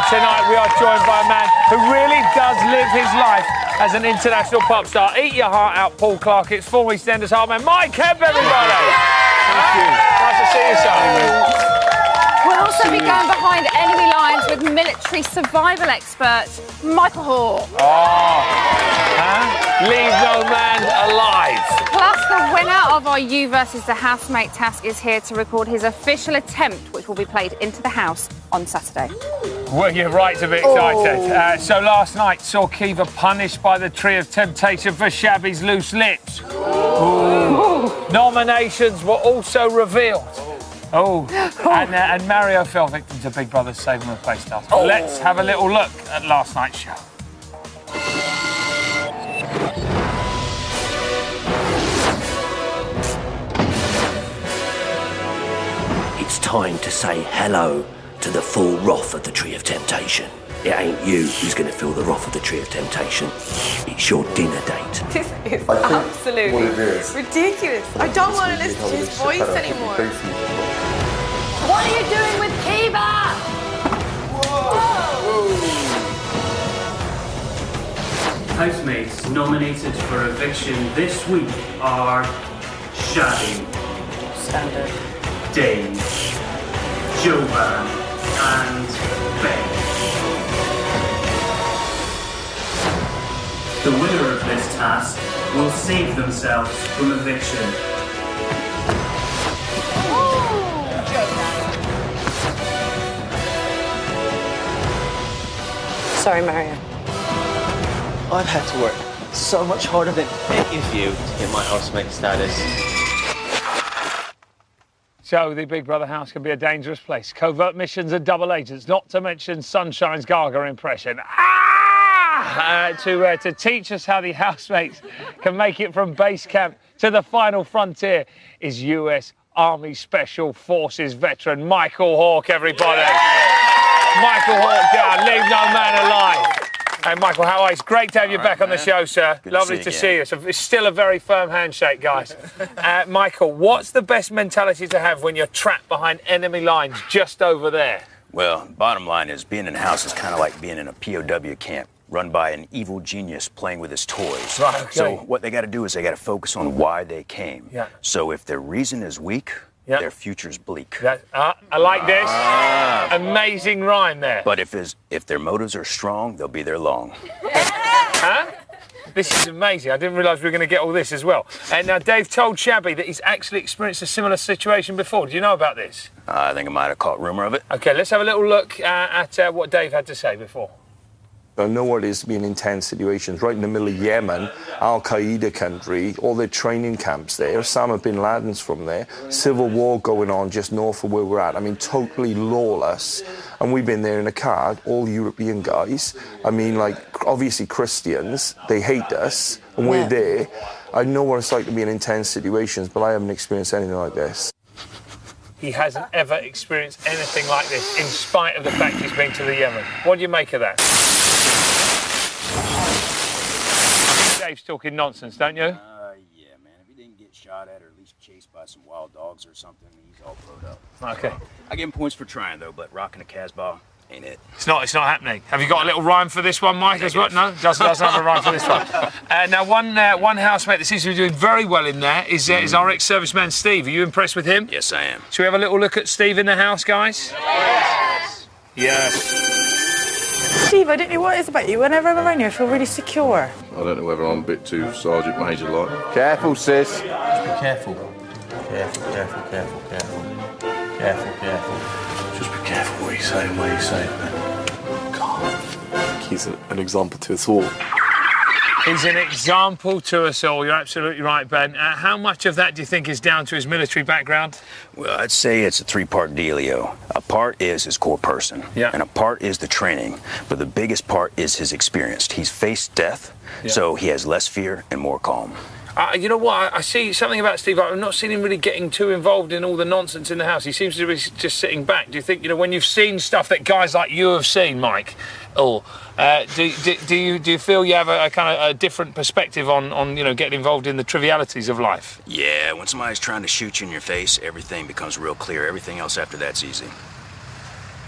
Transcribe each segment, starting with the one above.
tonight we are joined by a man who really does live his life as an international pop star. Eat your heart out, Paul Clark. It's former EastEnders heartman Mike Kemp, everybody. Thank you. Nice to see you, son. We'll also be going behind enemy lines with military survival expert Michael Hawke. Leave no man alive. Plus, the winner of our You versus the Housemate task is here to record his official attempt, which will be played into the house on Saturday. Well, you're right to be excited. So last night saw Kiva punished by the Tree of Temptation for Shabby's loose lips. Ooh. Nominations were also revealed. And Mario fell victim to Big Brother's Save Him a Place task. Let's have a little look at last night's show. It's time to say hello to the full wrath of the Tree of Temptation. It ain't you who's going to feel the wrath of the Tree of Temptation. It's your dinner date. This is absolutely ridiculous. I don't want to listen to his voice anymore. What are you doing with Kiva? Housemates nominated for eviction this week are Shabby, Standard. Dave, Jovan, and Ben. The winner of this task will save themselves from eviction. Sorry, Mario. I've had to work so much harder than any of you to get my housemate status. So the Big Brother house can be a dangerous place. Covert missions and double agents, not to mention Sunshine's Gaga impression. To teach us how the housemates can make it from base camp to the final frontier is US Army Special Forces veteran Michael Hawke, everybody. Michael Hawke, leave no man alive. Hey, Michael, how are you? It's great to have you back on the show, sir. Lovely to see you. It's still a very firm handshake, guys. Michael, what's the best mentality to have when you're trapped behind enemy lines just over there? Well, bottom line is being in a house is kind of like being in a POW camp run by an evil genius playing with his toys. Right, okay. So what they got to do is they got to focus on why they came. Yeah. So if their reason is weak, their future's bleak. I like this. Amazing rhyme there. But if their motives are strong, they'll be there long. This is amazing. I didn't realise we were going to get all this as well. And now Dave told Shabby that he's actually experienced a similar situation before. Do you know about this? I think I might have caught rumor of it. OK, let's have a little look at what Dave had to say before. I know what it is to be in intense situations. Right in the middle of Yemen, Al-Qaeda country, all their training camps there. Osama bin Laden's from there. Civil war going on just north of where we're at. I mean, totally lawless. And we've been there in a car, all European guys. I mean, like, obviously Christians, they hate us, and we're there. I know what it's like to be in intense situations, but I haven't experienced anything like this. He hasn't ever experienced anything like this, in spite of the fact he's been to the Yemen. What do you make of that? Dave's talking nonsense, don't you? Yeah, man. If he didn't get shot at or at least chased by some wild dogs or something, he's all blowed up. Okay. I give him points for trying, though, but rocking a Casbah ain't it. It's not happening. Have you got a little rhyme for this one, Mike, as well? No? Doesn't have a rhyme for this one. Now, one housemate that seems to be doing very well in there is our ex-serviceman, Steve. Are you impressed with him? Yes, I am. Shall we have a little look at Steve in the house, guys? Yes. Steve, I don't know what it is about you. Whenever I'm around you, I feel really secure. I don't know whether I'm a bit too Sergeant Major-like. Careful, sis. Just be careful. Careful. Just be careful what you say and where you say it. God, he's an example to us all. He's an example to us all. You're absolutely right, Ben. How much of that do you think is down to his military background? Well, I'd say it's a three-part dealio. A part is his core person, and a part is the training. But the biggest part is his experience. He's faced death, so he has less fear and more calm. You know what? I see something about Steve. I've not seen him really getting too involved in all the nonsense in the house. He seems to be just sitting back. Do you think, when you've seen stuff that guys like you have seen, Mike, do you feel you have a kind of a different perspective on getting involved in the trivialities of life? Yeah, when somebody's trying to shoot you in your face, everything becomes real clear. Everything else after that's easy.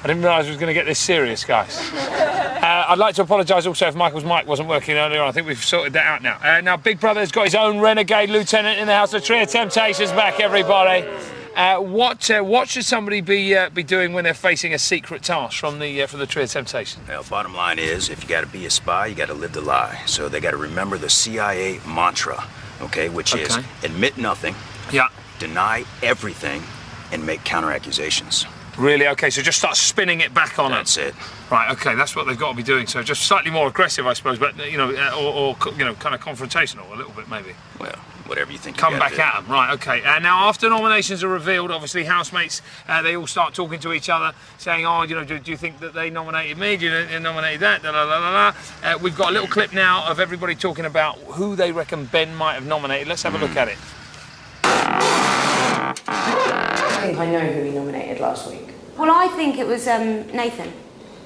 I didn't realise it was going to get this serious, guys. I'd like to apologise also if Michael's mic wasn't working earlier on. I think we've sorted that out now. Now, Big Brother's got his own renegade lieutenant in the house. The Tree of Temptation's back, everybody. What should somebody be doing when they're facing a secret task from the Tree of Temptation? Well, bottom line is, if you got to be a spy, you got to live the lie. So they got to remember the CIA mantra, okay, which is admit nothing, deny everything, and make counter-accusations. Really? Okay, so just start spinning it back on them. That's it. Right, okay, that's what they've got to be doing. So just slightly more aggressive, I suppose, but, you know, or you know, kind of confrontational a little bit, maybe. Well, whatever you think. Come back at them, right? Okay. Now, after nominations are revealed, obviously housemates they all start talking to each other, saying, "Oh, you know, do you think that they nominated me? Do you nominate that?" Da, da, da, da, da. We've got a little clip now of everybody talking about who they reckon Ben might have nominated. Let's have a look at it. I think I know who he nominated last week. Well, I think it was Nathan.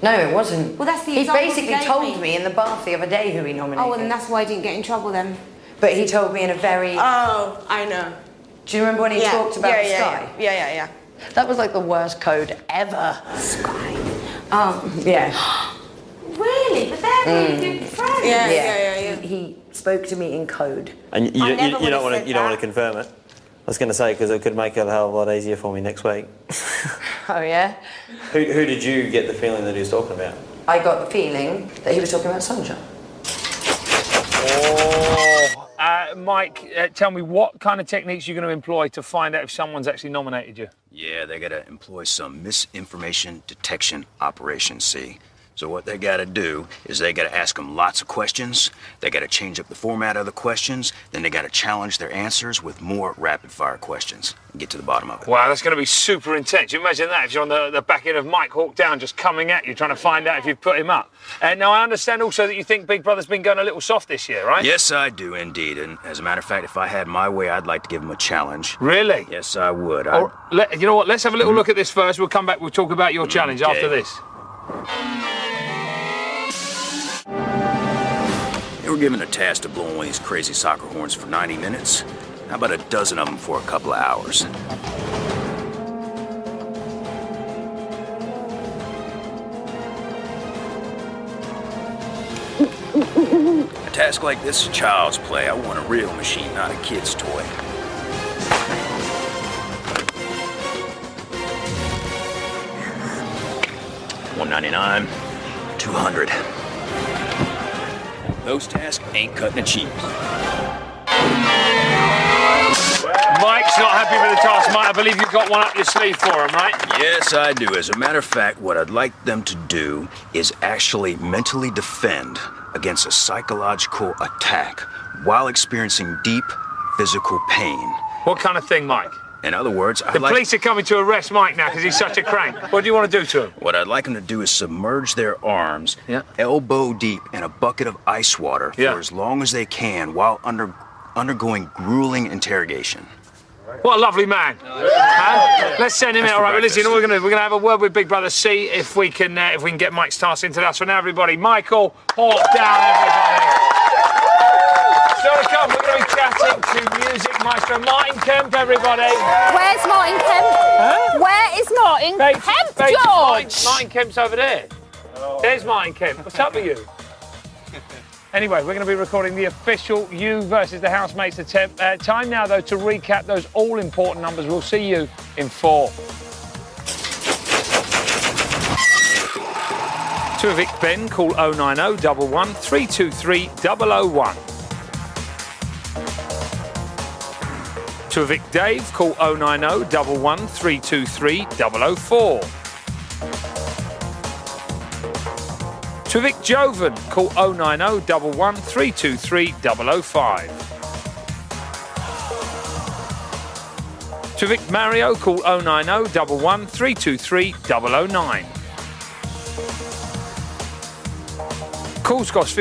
No, it wasn't. Well, that's the He example basically he gave told me in the bath the other day who he nominated. Oh, well, then that's why I didn't get in trouble then. But he told me in a very... Oh, I know. Do you remember when he talked about Sky? Yeah. That was like the worst code ever. Sky. Yeah. Really? But they're really good friends. Yeah. He spoke to me in code. And you don't want to confirm it. I was going to say, because it could make it a hell of a lot easier for me next week. Oh, yeah? Who did you get the feeling that he was talking about? I got the feeling that he was talking about Sunshine. Mike, tell me, what kind of techniques you're going to employ to find out if someone's actually nominated you? Yeah, they got to employ some misinformation detection operation, see? So what they got to do is they got to ask them lots of questions. They got to change up the format of the questions. Then they got to challenge their answers with more rapid-fire questions and get to the bottom of it. Wow, that's going to be super intense. You imagine that if you're on the back end of Mike Hawk Down just coming at you, trying to find out if you've put him up. Now, I understand also that you think Big Brother's been going a little soft this year, right? Yes, I do indeed. And as a matter of fact, if I had my way, I'd like to give him a challenge. Really? Yes, I would. You know what? Let's have a little look at this first. We'll come back. We'll talk about your challenge after this. They were given a task to blow one of these crazy soccer horns for 90 minutes. How about a dozen of them for a couple of hours? A task like this is child's play. I want a real machine, not a kid's toy. $199, $200. Those tasks ain't cutting it cheap. Mike's not happy with the task, Mike. I believe you've got one up your sleeve for him, right? Yes, I do. As a matter of fact, what I'd like them to do is actually mentally defend against a psychological attack while experiencing deep physical pain. What kind of thing, Mike? In other words, the police are coming to arrest Mike now because he's such a crank. What do you want to do to him? What I'd like them to do is submerge their arms elbow deep in a bucket of ice water for as long as they can while undergoing grueling interrogation. What a lovely man. Let's send him out. All right, well, listen, we're gonna have a word with Big Brother, see if we can get Mike's task into that. So now, everybody, Michael, Hawk Down, everybody. So to come, we're going to be chatting to music maestro Martin Kemp, everybody. Where's Martin Kemp? Huh? Where is Martin Kemp, George? Martin Kemp's over there. There's Martin Kemp. What's up with you? Anyway, we're going to be recording the official You versus the Housemates attempt. Time now, though, to recap those all-important numbers. We'll see you in 4. To evict Ben, call 090 11 323 001. To evict Dave, call 090 11 323 004. To evict Jovan, call 090 11 323 005. To evict Mario, call 090 11 323 009. Calls cost